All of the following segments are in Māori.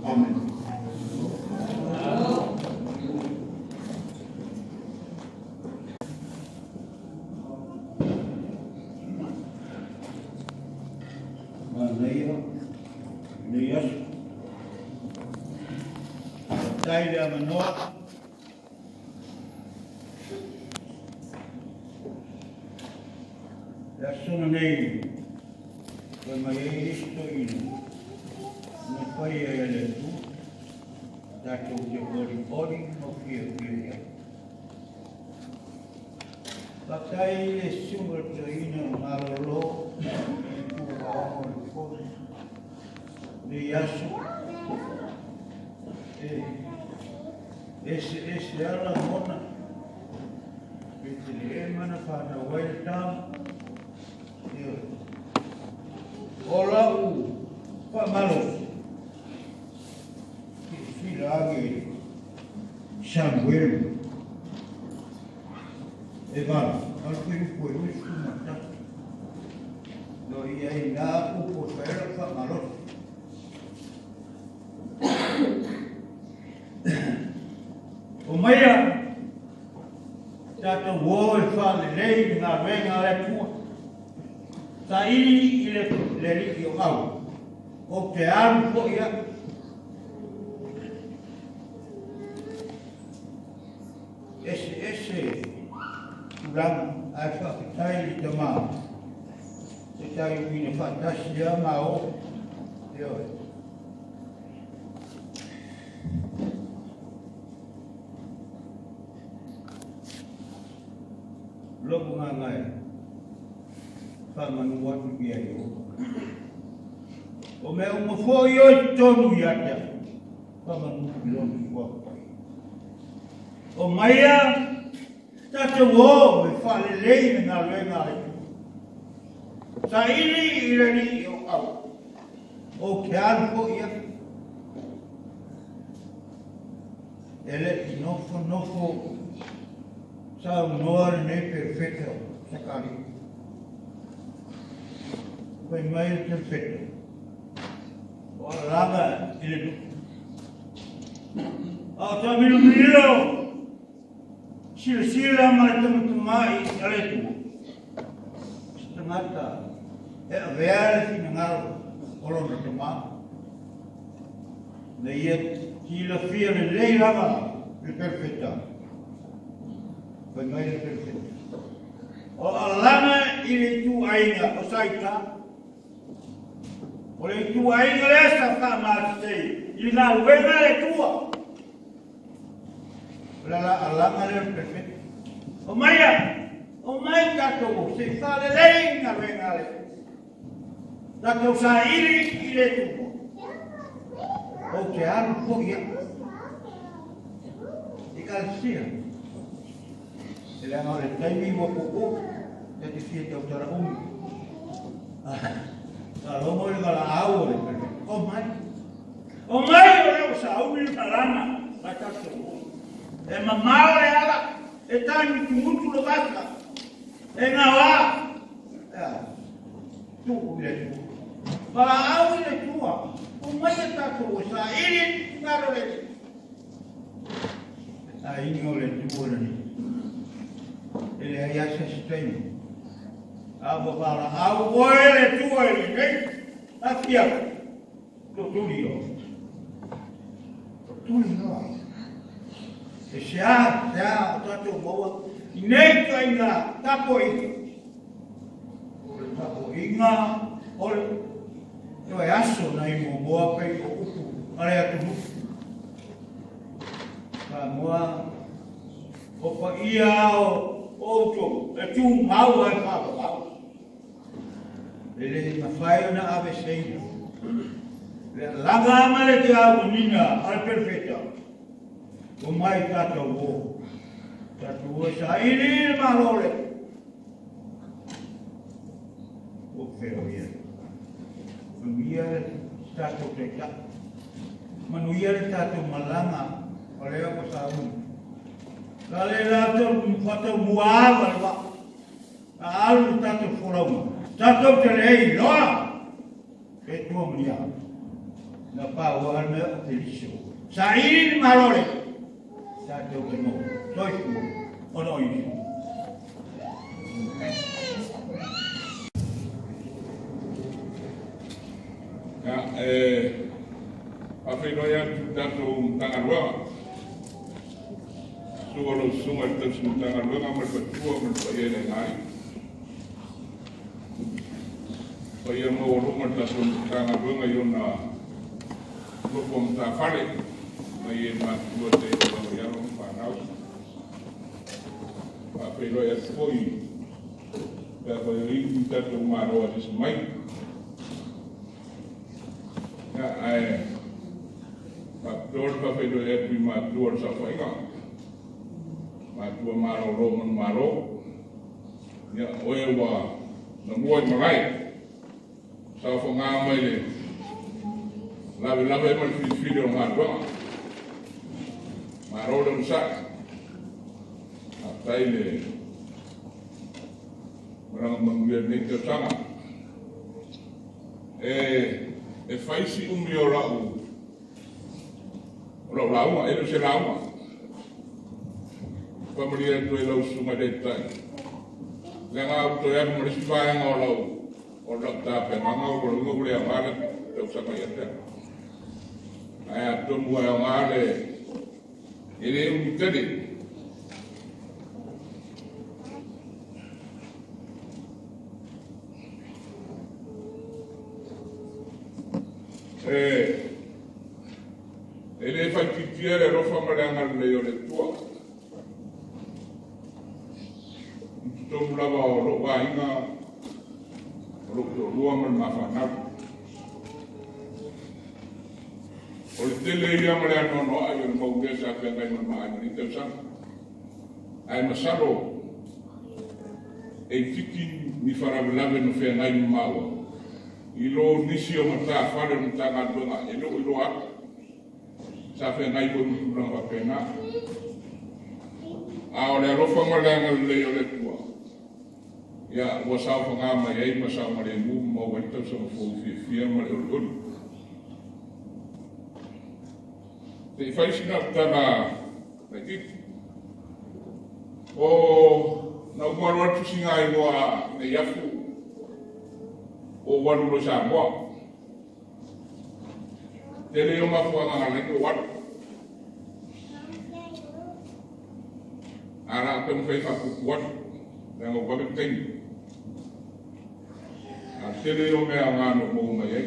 Amen. Maria, Elias, Taylor Manoa, la sonnerie, come mai sto in non poi le tu, dato che fuori non più. Pakai le sumber traina malolo, di Yasu, esse alla mona, perché le mana fanno welcome. Ola fa malo, si lagi, Samuel, Evan, alcuni poi su mata, noi ai là un po' per fa malo. Omaya, tato vuoi fare lei na venga le tua. Ta ini le riki o au. O te aru po ia. Ese ulang ai whakitai li te maa. Te tai uine whakatasi ia maa o. Te oi. Loku ngā ngai. Whamanu watu ki ai o. O me o mawhoi oi tonu i atea. Whamanu ki lomi i wapai. O maia, tate wo me whale lei me ngā luenga le. Sa ili i rani i o au. O ke aru po ia. Ele i nofo. Sa unoare ne perfecto. Sakari. Vai mai perfetto. O lava il Automobilo. Sila mai ale tu. Setengah real final orang bertemu. Dia sila fia le lava il perfetto. Vai mai perfetto. O alama ile tu ainga o saita. Oleh tu ainga lesa tak mati. Ina wena le tua. Lala alama le perfetto. O mai kato se fale lei na wena le. Dato sa ile tu. O te aru po ia. Ikal sia. Sila ngore taimi mo pupu. Jadi fia tau tara umi. Kalau mau kalau awal, oh mai orang usah umi kalama, baca semua. Mau lehala, etan muncul lepas, ngawa, tu boleh tu. Kalau awal itu, oh mai tak tu usah ini ngaruh lagi. Ini oleh tu orang ni, ini ayat sesuatu. Abo para abo boleh tu boleh kan? Tapi apa? Tuliyo. Siapa tu bawa ini tu ingat tapo inga oleh tu aso na ibu bawa pergi upu area tu. Semua apa iya o tu mau apa? Ele mafai na ave sei. Laga male te au ninga al perfetto. O mai tato wo. Tato wo sa ini malole. O pero bien. Manuia tato teka. Manuia tato malanga. Oleh apa saun. Kale lato foto muava ba. Alu tato forum. Tato terei loa. Itu melia. na pawa na Cristo. Sa in marole. Sa teu no. Soi ku. Ono isu. Ya afinoya datu tangarwa. Suolo sungai datu tangarwa ngamal betua menbayar ngai. Bayar mau rumah datu tangarwa ngayon na lupom ta fale. Bayar mat dua teh kalau yang panau. Afinoya koi. Bayar ini datu marwa di semai. Dor papedo e prima dor sa fainga. Ma tua maro roman maro. Ya oe wa na muai malai. Sa fo nga mai le. Lave mal fi o marwa. Maro don sa. Atai le. Orang menguir ni ke sama. E faisi umi o rau. Rau lauma, e se lauma. Pamaria tu e lau suma de tai. Lenga auto e mo resi vai nga o lau. O lau tape, manga o lau ngule a mara, tau sama ia te. Ai a tomu e o ngale. Ele e umi tedi. Ele fai titiere rofa malanga le yo le tua. Tomu lava o lo wainga lo to lua mal mafana. O le tele ia male ano no ai o mau gesa pe ngai mal mai ni te sang. Ai masalo e tiki ni faravelave no fe ngai mawa. Ilo nisi o mata fale no tanga donga ilo a sa fe ngai ko ni kurang wa pena a o le rofa malanga le o le tua ya wa sa fa nga ma ye ma sa ma le mu mo wa ta so fo fi ma le o te fai sina tanga na ki o na mo ro tu singa i mo a ne yafu o wanu lo sa mo tele yo ma fo nga le ko wat ara ko mo fai fa ku wat na ngo ba ten a tele yo me nga no mo ma ye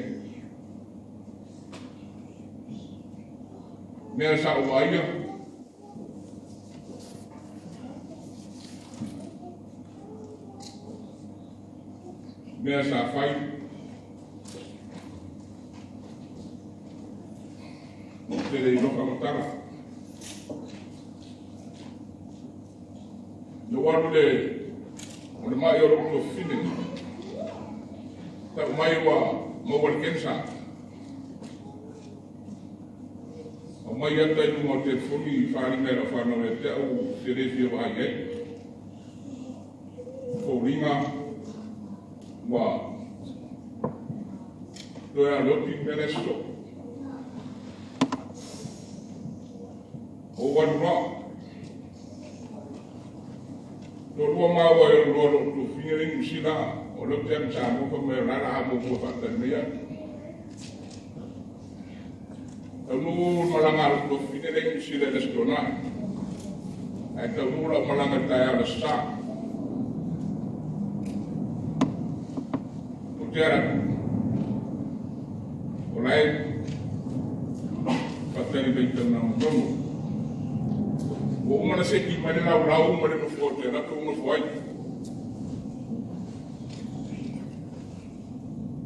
me sa o ai me sa fai tele yo ka matara no wanu le o le mai o lo fine ta mai wa mo wal kensa o mai ya ta no te funi fari me ra fa no le te o sere fi wa ye ko ringa wa do ya lo pi menesto o wanu ro to lo ma wa lo to fini sila o lo tem sa mo ko me ra mo ko fa ta me ya no malanga to fini sila le stona ai to no malanga ta ya la sa o tera o lai patani be tana mo o mana se ki mana lau mana no forte na ko mo foi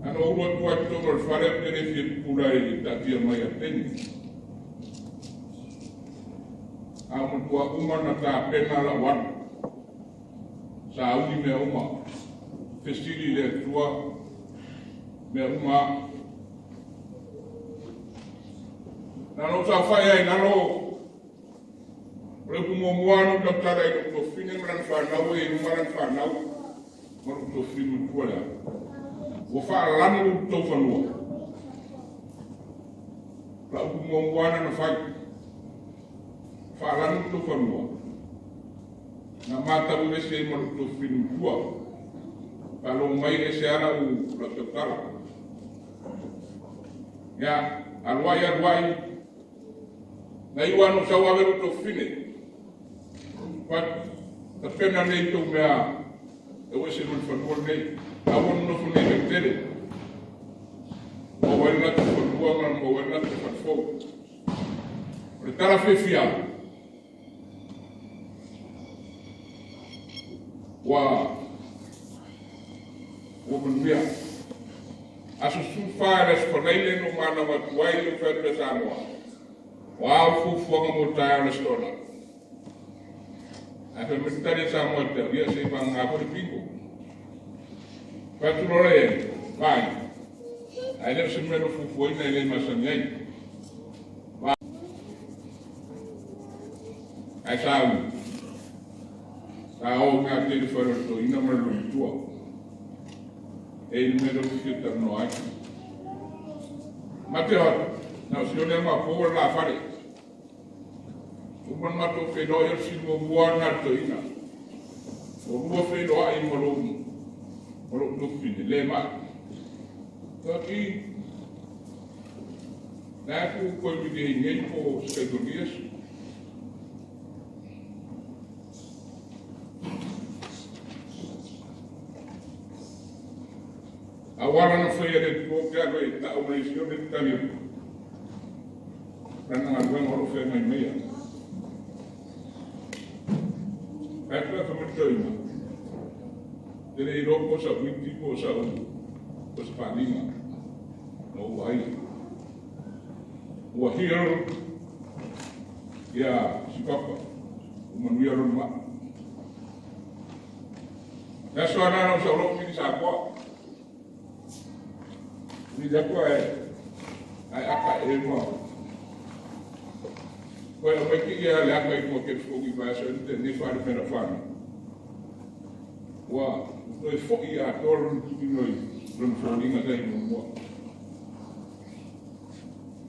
ano o ro ko to mo fare pene fi pura e ta tia mai aten amo ko umana ta pena la wan sa uni me uma festili le tua me uma na no sa fai ai na lo Reku mo muano daktara e ko fine mran fa na we mran fa na mo to fine ko la wo fa lanu to fa no la ukumongwana na fai whaalanu to whanua na mata ule se maru to whinu kua palo mai e se ana u la tepala ya alwai na iwano sa waweru to whine pat ta pena nei to mea e wese mun whanua nei a wano no fune me tere o wena te whanua man o wena te whanfou o le tala whiwhia wa manuia aso sufares konaile no mana matuai o fete sanoa wa fufuanga mo taia na stona a fe mitari sa mo te ia se panga por pingo patrole vai ai le se meno fufu ina le masanyai ai sa o nga te fora to ina malu tua e il mero fiuta no ai Mateo na sione ma por la fare un mato che no io si mo buona to ina o mo fe no ai mo lo fine le ma tapi na ku ko mi de nei po segurias awara na foi ele ko ka ko ta o risio de talio para não haver uma oferta meia é para fazer coisa ele irá posar muito posar os panima no vai o hero ya si papa o manuia roma é só não só não me sabe ni da ko ai aka e mo ko e me ki ya la ko mo ke fo ki ba so ni fa de pena fa wa to e fo ya tor ki no ron fo ni ga dai mo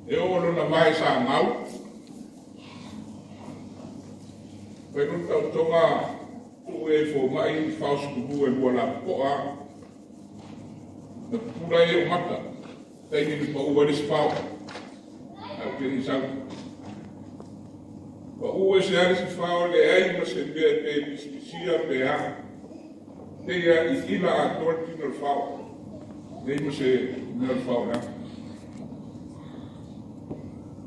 e o lo na mai sa mau ko e no to ma tu e fo mai fa su ku e bola ko a na pura e o mata tem que o eles pau a que eles são o esse eles falam de aí mas se vê se a pea tem a ila a torti no fau nem você não fala né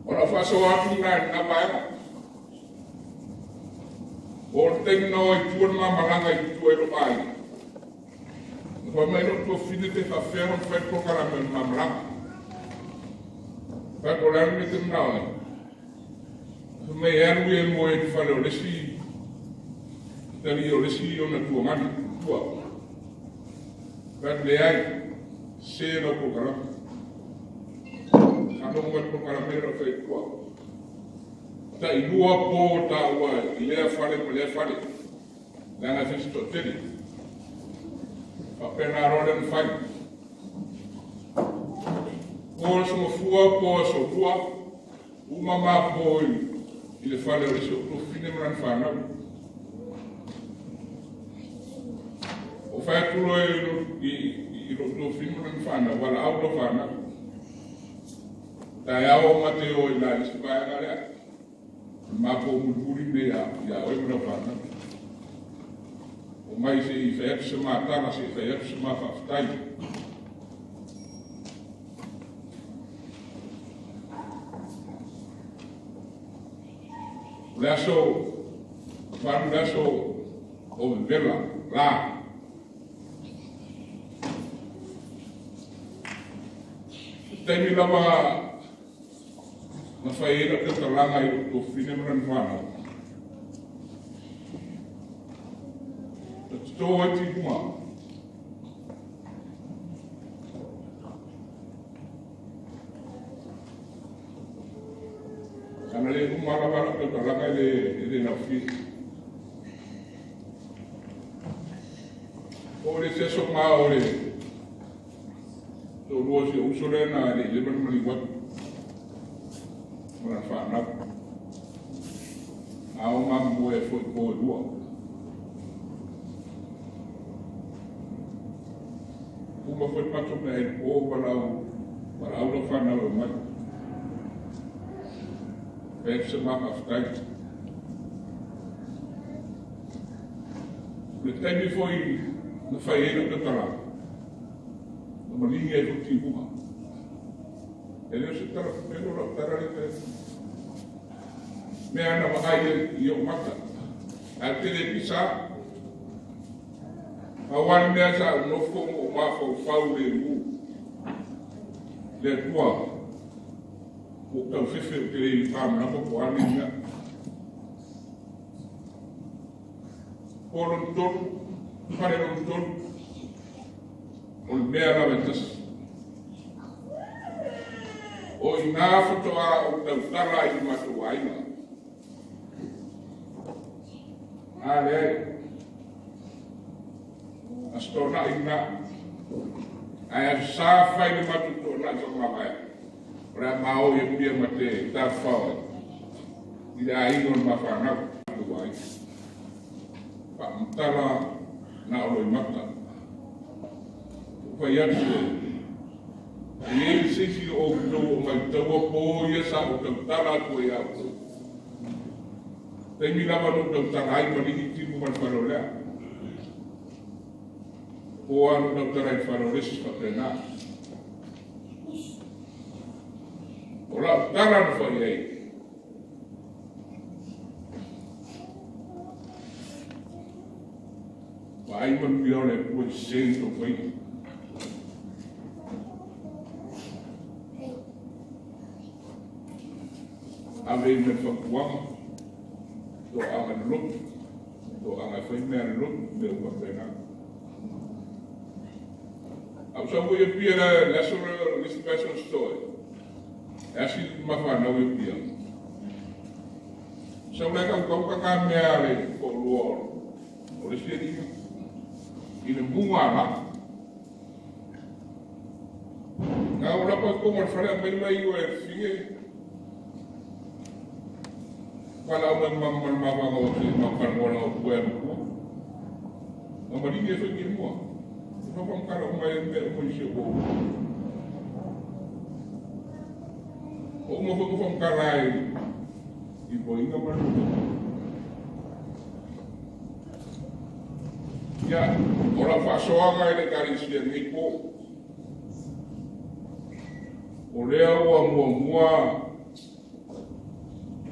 ora faço algo na baia or tem no e tu uma malanga e tu é o pai Pamai no to fine te fa ferro fai ko kala men mamra. Pa ko la ni te na. Me er wi mo e fa lo lesi. Tali o lesi o na tua mani tua. Pa le ai se no ko kala. Ano mo ko kala me ro fai tua. Ta i lua po ta wa le fale. La na fisto tele. Pena roda no fai. Posso mo fua posso fua. Uma ma poi ele fala isso pro fine man fana. O fai tudo e no fine man fana wala auto fana. Ta ya o Mateo ila isso vai galera. Ma po muduri de ya o no fana. Mas se fez se matar, mas se fez se matar, tá? Lasso, vamos lasso, o vela lá. Tem lá uma faíra que está lá no fim do ano. Estou aqui com Sana le kumala para que la calle de la fi. Ore se so ma ore. To lo se usole na le ban mali wat. mana whanau. Ao mamu e foi koe rua. Uma foi pato me e ko walau no whanau e mai. Pek se maka whkai. Le taimi foi na whaiena te tala. Na malinga e ruti huma. E leo se tala whakero rau tara le te. Me ana mahai i o mata. A tele pisa. Awan mea sa nofo mo mafau fau le u. Le tua. O tau fefe o te rei whamana ko ane mea. Koron tonu, pare ron tonu. O le mea lawe tasi. O i ngā whatoa o tau tala i matu aina. Ale ai. Astona i ngā. Ai a sa whai ni matu tō na tō mawai. Ora mao i pia mate tā whao. I le a ingon ma whanau. Tuai. Whaamtara na olo i mata. Whai atu e. I e sisi o tō o mai taua pō ia sa o tau tala koe au. Teimi lava no tau tala ai manihi timu man wharo lea. O anu tau tala i wharo resi whapena. O lau tala no whai ei. Wa ai man pione pui sento whai. Ave me whakuanga. Do anga lup, do anga whai mea lup, me upa pena. Au sa mo i pia la sora this special story. Asi mawhanau i pia. Sa ula kau ka mea le ko luor. O le siri. I le munga la. Nga ula pa kumar whare mai mai o e whige. Kalau memang mau makan walau kue buku, ngomong dia fikir semua. Memang kalau main polisi buku, mau karai, ibu ingat mana? Ya, orang fasoanga ini kali siang ibu, oleh awam mua.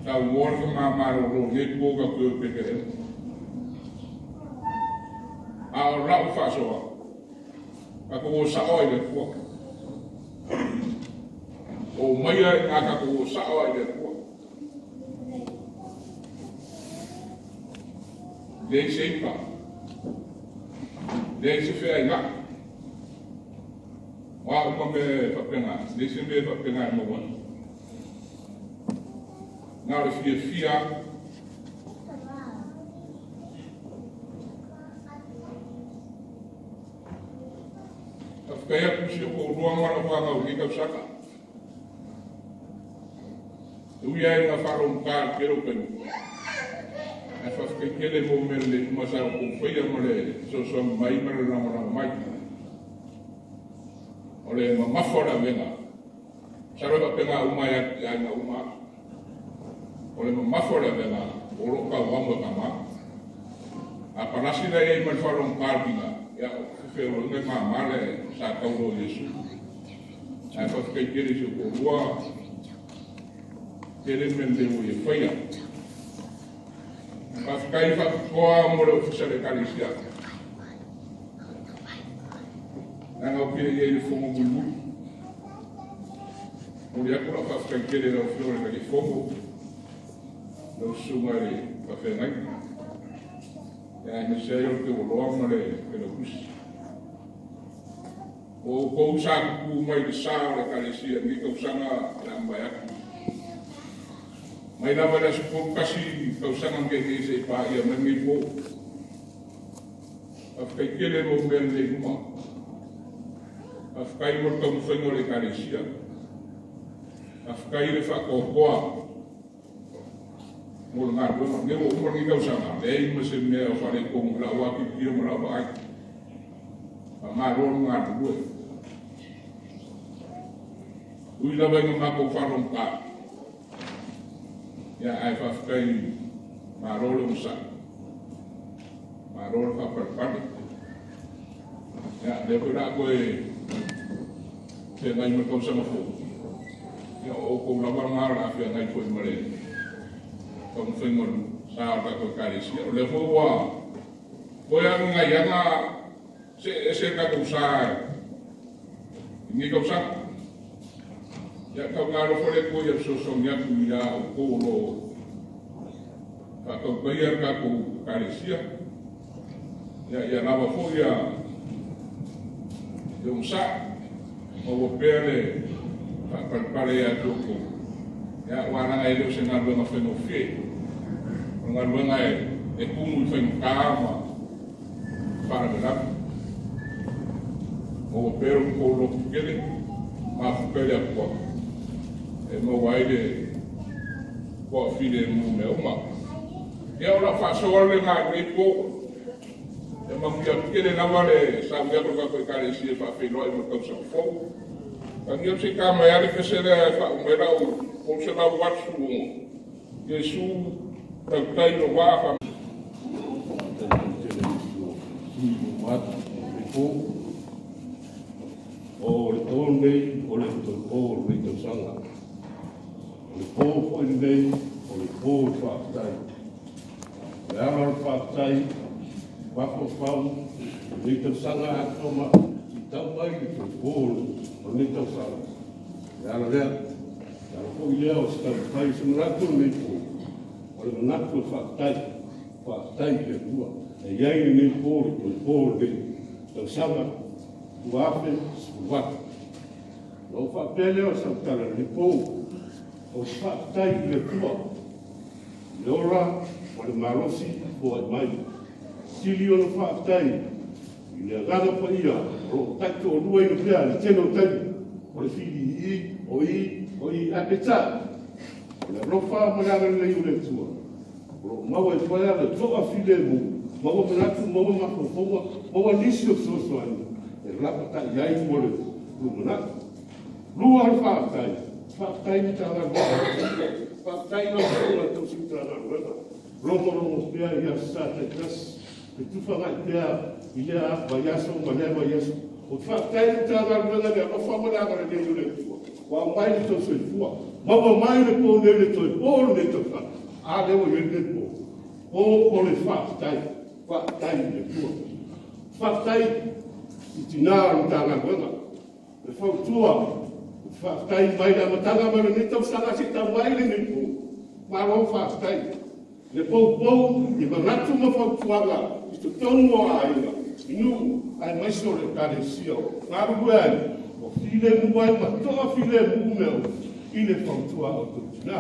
Tau mor ka mamaro ro ne ko ka ko pekere. A rau fasoa. Ako sa oi le ko. O mai ai ka ko sa oi le ko. Dei sei pa. Dei se fe ai na. Wa ko me pa pena, dei se me pa pena mo wa. Now if you fear, kaya pusi ko ruang mana wanga uli ka saka. Uya nga farong ka pero pen. Asa ke kele mo mele masa ko feia mole so mai mara na mai. Ole ma fora venga. Saro ka penga uma ya na uma. Oleh memafora bela orang kau wambo kama, apa nasi dari menfarong karbina, ya fero nge mamale sa kau Yesus, apa kekiri suku dua, kiri mendewu ye faya, apa kai fa koa mole ofisale kalisia, nanga opire ye fomo bulu, oleh aku apa kekiri lau flore kali fomo. Lo sumare pa fengai. Ya me sei que o lomo le pelo kus. O ko sa ku mai de sa le kalesia ni ko sanga lambaya. Mai na bala su ko kasi ko sanga ke ni se pa ya me mi po. Afkai kele mo men le kuma. Afkai mo to mo fengo le kalesia. Afkai le whakokoa. Mō ngā rua, ne o umangi kau sanga, le i mase mea o whare kongu la waki pia mo la wai. Ma mā rōnu ngā rua. Ui lawa inga mako whanong kā. Ia ai whawhikai mā rōle msa. Mā rōle whapalpani. Ia le koe rā koe te ngai ma kau sanga fō. Ia o kou lawa ngā rā whia ngai koe mare. Kau whengon sā rā koe kāresia. O le fō wā. Koe anga ngai anga se kako sā. Ni kau sanga. Ya kau ngaro fore ko ya sosong ya ku ya ko lo ka kau bayar ka ku karesia ya lava fo ya sa o pere ka pare ya toko ya wana ngai lo se ngalo ma fe no fe ngalo ngai e kumu fe no kama para de la o pere ko lo kele ma pere ko e mo waile ko file mu me uma e ora fa sole nga ni po e ma kia kele na vale sa me ko ko kare si fa fe no e mo ko so fo kanyo se ka ma ya le fesere fa me ra o se na watsu Yesu ta no wa fa o le tone o le o le sanga o le po nei o le po whaatai. Le ara whaatai, wako whau, le tau sanga atoma, i tau mai i tau po o le tau sanga. Le ara rea, le ara po i lea o se tau pai se manatu nei po, o le manatu whaatai le tua, e iai nei po le po le tau sanga, uape, uape. O whapele o sautara le po, o whaatai le tua. Le ora, o le marosi, o e mai. Sili o le whaatai, i le agana pa ia, o tato o lua i le prea, le teno tani, o le fili o i apeta. O le rofa mananga le iu le tua. O maua e paya le toa file mu, maua manatu, maua makofonga, maua nisi o sosoani. E rapata iai mo le manatu. Lua al whaatai ni tāna roa, whaatai no kua tau si tāna roa. Romo pia i a sātai kras, e tuwha ngai pia i lea akwa yaso, ma lewa yaso. O whaatai ni tāna roa le a whamana ngara ne ule tua. Wa mai ni tau soi fua, mawa mai le po ne le toi, o le tau wha, a lewa i le po. O le whaatai le tua. Whaatai i tina ni tāna roa. Le whautua, whaatai mai la matanga mara ni tau sanga si tau mai le ni po. Maro whaatai. Le pou, i manatu ma whautuanga, i tu tonu o aina. Inu, ai mai so le kare sio. Ngaru buai, o file muai, ma toa file mu meo, i le whautua o tutina.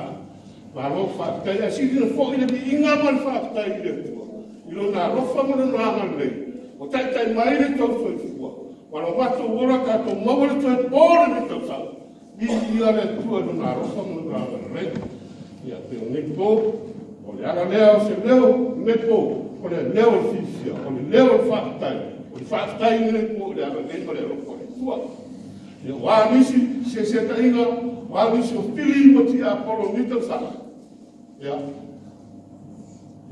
Maro whaatai, a siri na fo i le bi inga man whaatai i le tua. I lo na rofa mana noanga lei. O tai mai le tau soi fua. Maro watu ora kato mawale toi pōre ni tau sanga. I ale tua no na rofa mo na rei. Ia te o ne po, o le ara lea o se leo ne po, o le leo fifia, o le leo whaatai, o le whaatai ne po, o le ara ne o le rofa le tua. Ia wā nisi se tainga, wā nisi o pili mo ti a polo ni tau sanga. Ia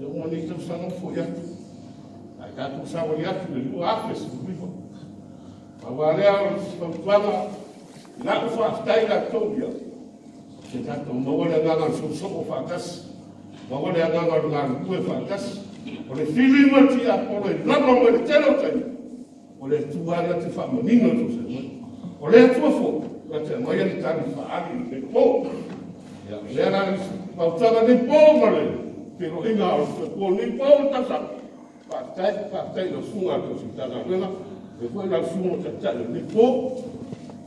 uma ni tau sanga fo iatu. Ai kato sawa ni atu le lua afes, uifa. Awalea o whautuanga, nā o whaatai la tōbia. Se tato mawale nganga soko whaakas, mawale nganga ngā kue whaakas, o le whili mati a polo i rama mo le telo tai, o le tuana te whamanino to se mai. O le atua fo, la te mai ani tani whaani le pō. Lea nani whautuanga ni pō mare, pero inga o le pō ni pō tasaka. Whaatai no sunga to si tana wena, e foi na fumo tata le po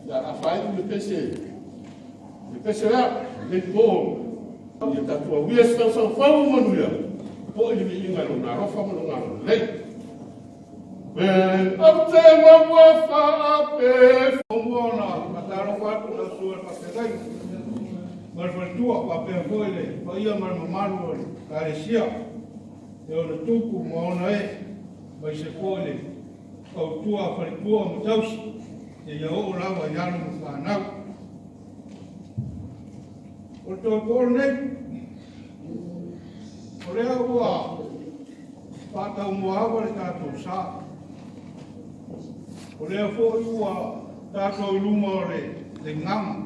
ya afai le pese la le po ya tatu o wies fa so fa o manuia po ile bi inga na rofa mo na le ben opte mo wa fa ape mo na mataro fa na suer pa Malfatua pa pe foile, pa ia mal mamaru ka le sia. E ona tuku mo ona mai se foile. Au tua falitua mo tausi. E ia o lawa yanu mo whanau. O tō kōru nei. O rea ua whātau mua awa le tātou sā. O rea fōi ua tātou iluma o le ngama.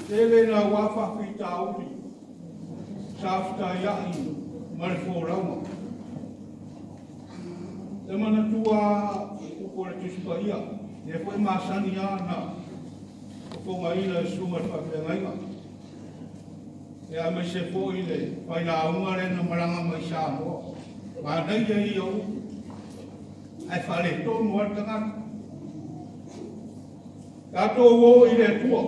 Tele na wafa whita uri, sāwhita iahi, mare fōrauma. Te mana tua ukore tusipa ia, e koe māsani ana, o konga ina e sunga whakirangaiwa. E a me se fō ile, whai nā ungare na maranga mai sā mua. Mā nei e ia u, ai whale tōnu ar tangata. Kato wō ile tua.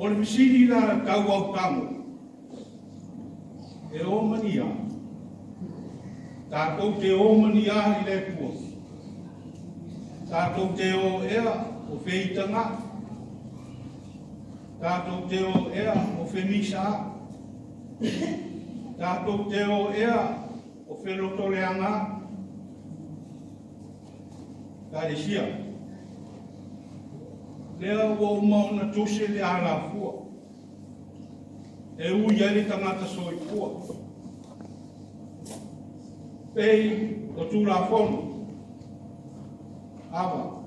O le misiri la tau au tango. E o mania. Tātou te o mania i le pua. Tātou te o ea o whitanga. Tātou te o ea o whenisa. Tātou te o ea o whelotoreanga. Kāre sia. Lea ua umauna tose le ala fua. E ui ele tangata soi fua. Pei o tūra fono. Awa.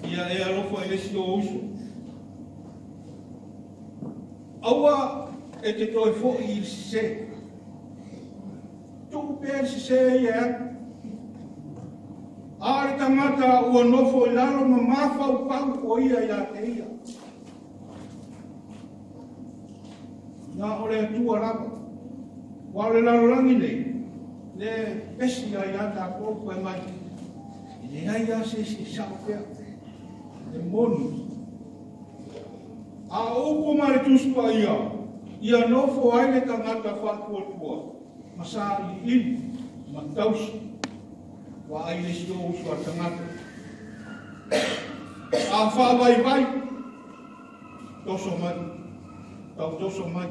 Ia e alofa e lesi o uso. Aua e te toi fo i se. Tuku pēr se i e atu. Are tangata ua nofo i lalo ma mawhau pau o ia i a te ia. Nā ore atua rapa. Wa ore lalo rangi nei. Le pesi a i a ta kōku e mai. I le ai a se sao pia. Le monu. A upo mare tuspa ia. Ia nofo ai le tangata whakua tua. Masa i ili. Ma tausi. Wa ai le sio usu a tangata. A whawai vai. Toso mai. Tau toso mai.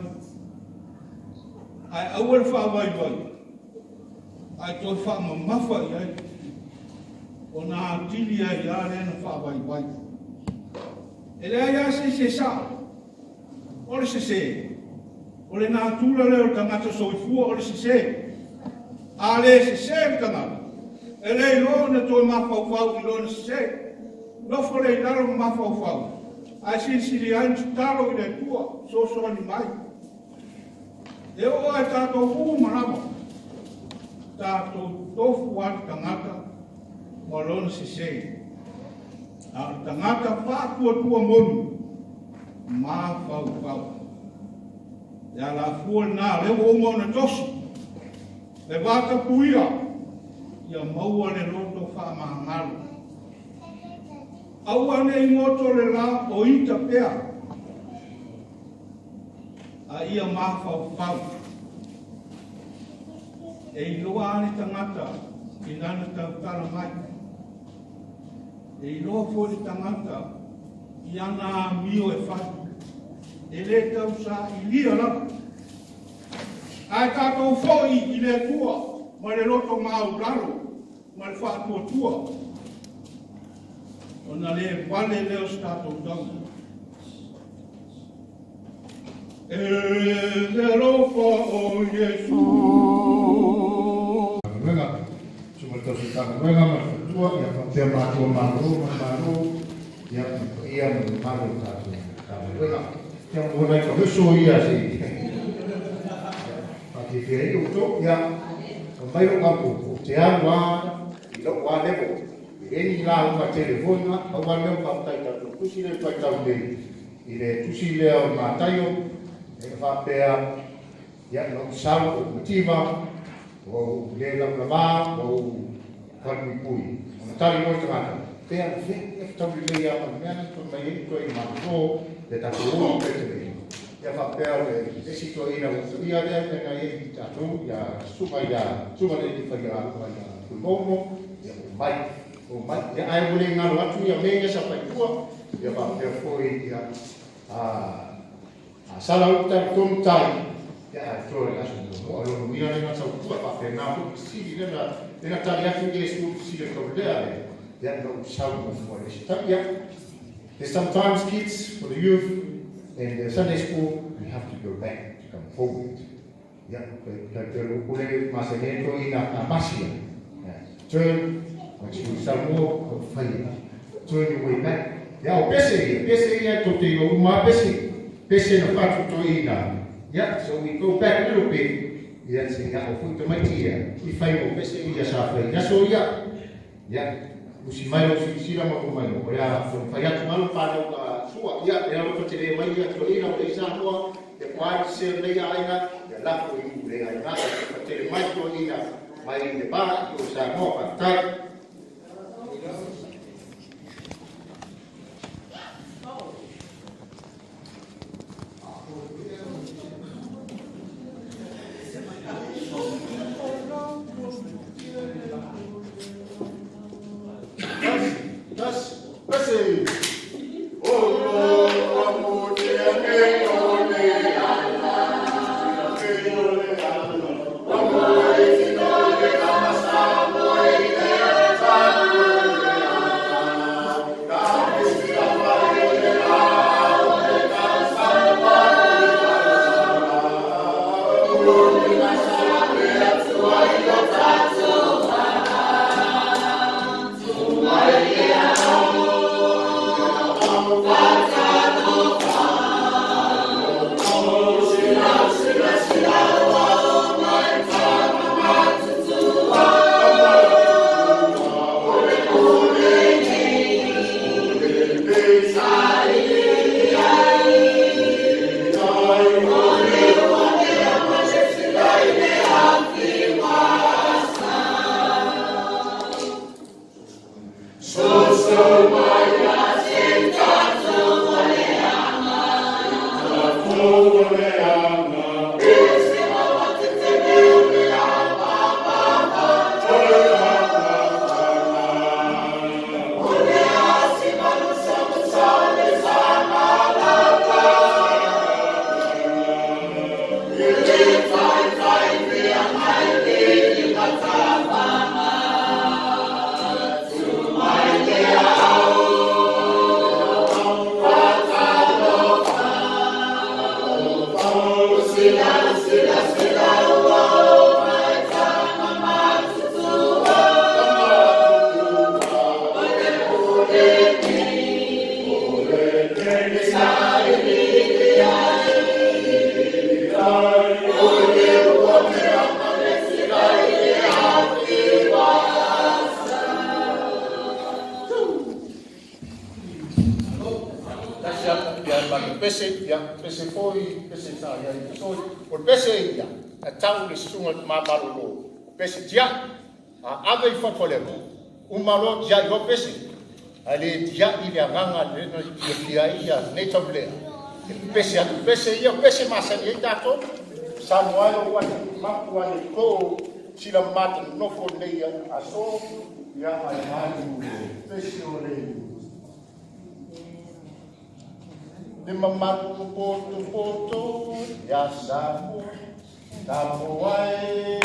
Ai awal whawai vai. Ai toi whama mawha i ai. O nā tili ai a rena whawai vai. E lea ia se sa. Ore se. Ore nā tūra leo tangata soifua ore se. A le se tangata. E lei lo na toi mawhauwhau i lo na se. Lofo lei laro mawhauwhau. Ai sili ai talo i le tua, so ni mai. E o ai tātou huu marama. Tātou tofu atu tangata, mo lo na se. A tangata whātua tua monu, mawhauwhau. E ala fua nā leo o mo na tosi. Le wata puia. Ia maua le roto whaamahangaru. Aua ne ingoto le la o ita pea. A ia mawhauwhau. E iloa ane tangata i nana tautara mai. E iloa fōri tangata i ana mio e whatu. E le tau sa i lia lapa. Ai tātou fōi i le tua. Ma le roto mau raro, ma le whātua tua. O na le wale leo stato tau. E le rofa o Jesu. Venga, sumerto si tana, venga, ma tua, ia te matua maru, ia maru tatu. Venga, te una cosa su ia si. Pati fei uto, ia mai o kapu te awa i lo wa levo e la o telefone o wa le pa tai ta tu si le pa ta de i le tu si le o ma taio e fa pea ya no sa o motiva o le la lava o fa mi pui o ta i mo ta pea fe e ta le ya ma me to mai to i ma ko de ta ko pe te ya fa pea le sito ina o ia le na e ta tu ya suma le di fa ya ku momo ya mai o mai ya ai mole ngalo atu ya menga sa pai tua ya ba pe foi ya a sala uta tom tai ya to la so mo lo mi na sa tua pa pe na pu si na ta ya fu ye su si le to there ya no sound of voice ya sometimes kids for the youth in the Sunday school we have to go back to come forward ya pero pule masenento ina pasia turn what you salmo fai turn your way back ya o pese ya to te o ma pese na fatu to ina ya so we go back a little bit ya se ya o fuito matia i fai o pese ya sa fai ya so ya usi mai o si la mo mai o ya so fai atu malo pa no sua ya lo to te mai ya to ina o isa no e quai se le aina ya la ko i le aina to te mai to ina mai de ba o sa mo pa tai pese foi pese sa ya so por pese ya a tau le sunga ma marolo pese dia a ave fa kolemo umalo dia yo pese ale dia ile nganga le no dia ia ne toble pese a pese ia pese masa ia tato samuel wa ma ni ko sila mat no fo ne ya aso ya ai hanu pese ole de mamãe poto ya samu samuai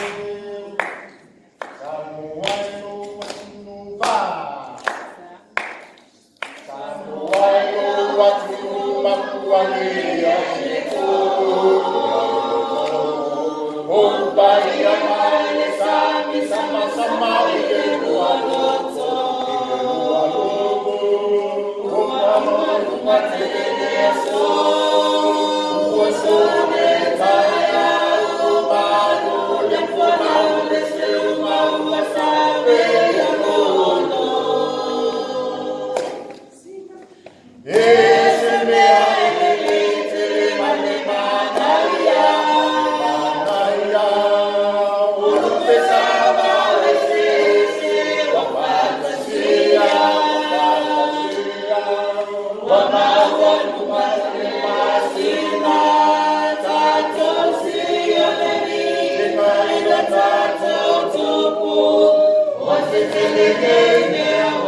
no va samuai no watu makuani ya o bai ya mai sami sama ile dualoto o mama mate What's it in the game?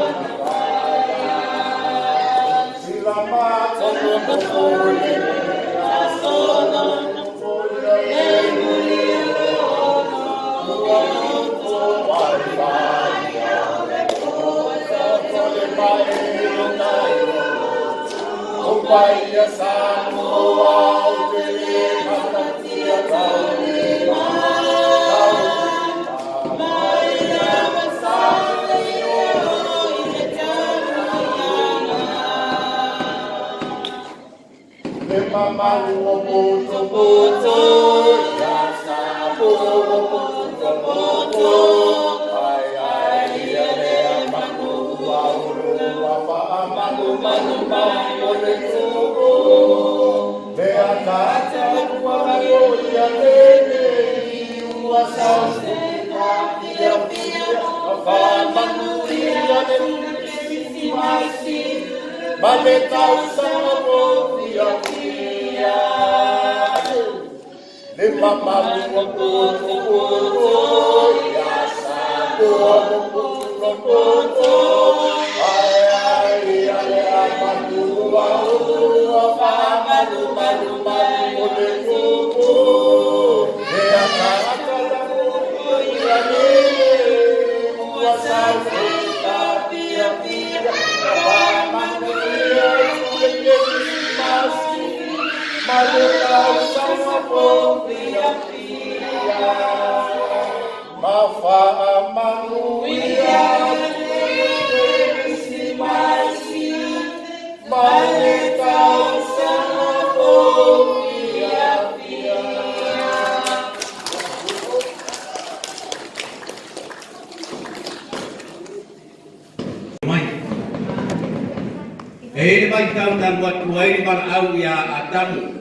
E mai tau na watu ai mar au ia atamu.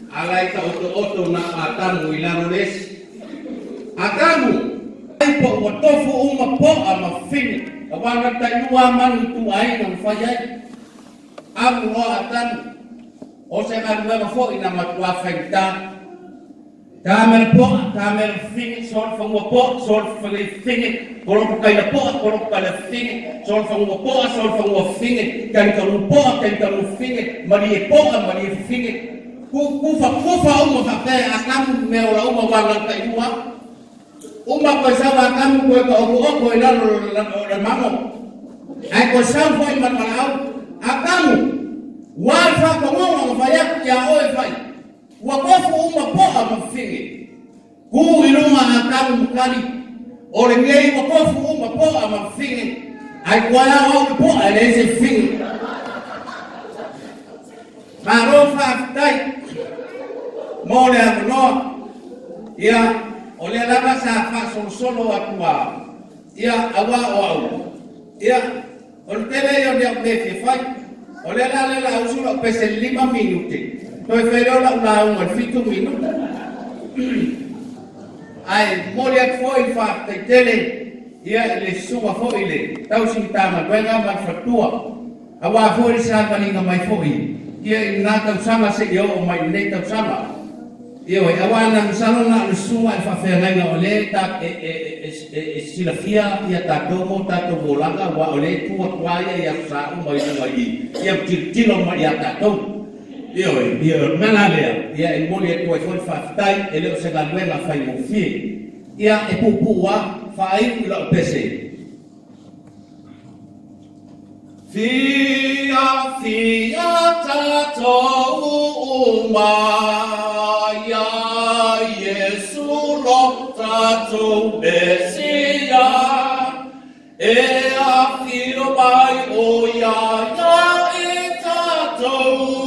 Alai ta oto na atamu ilaro les. Atamu ai po tofu uma po ama fini. Awana ta lua manu tu ai na fayai. Amu ho atamu. O se ga fo ina matua faita. Tamer fini sol fango po sol fini kolok kai na po kolok kai fini sol fango po sol fango fini kan kalu po kan kalu fini mari po mari fini kufa umo fa pe akamu me ora umo wala kai uma pa sawa akamu ko ko ila la mamo ai ko sa fo i malau akamu wa fa ko mo fa ya o fa wakofu uma poa mafini ku iluma akamu mkali ole ngei wakofu uma poa mafini ai kwala au poa leze fini marofa dai mole no ya ole lava sa fa solo akwa ya awa au ya ole tele yo de fai ole la usura pese 5 minuti. Tôi phải đó là một phi công mình ai mua liệt phôi phạt tại tele ia le sua phôi le tao xin ta mà quay ra mặt phật tua awa phôi sa bani ngamai phôi ia na tao sama se yo mai nei tao sama ia wai awa na salo na sua fa fe na nga ole ta silafia ia ta domo ta to bolanga wa ole tua kwa ia sa mai mai ia tilo mai ta to Io nana lea, ia e moli e toi foi whaftai, e leo se ga luenga whai mo fie. Ia e pupua, whai ila o pese. Fia tatou umaya, Yesu lo tatou besia, e a fio mai o ia e tatou.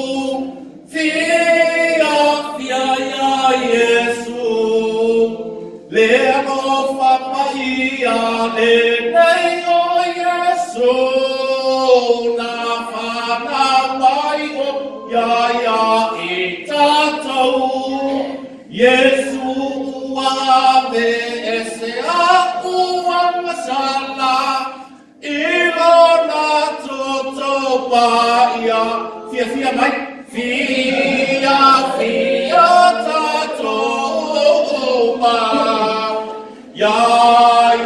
Yesu ave ese aku masala ilona toto ya fia mai fia tato ba ya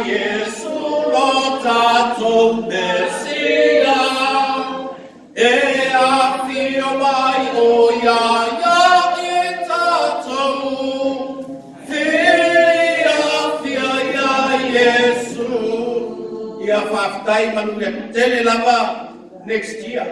Yesu lo tato besia e a ia whaafitai manu ia tele lava next year.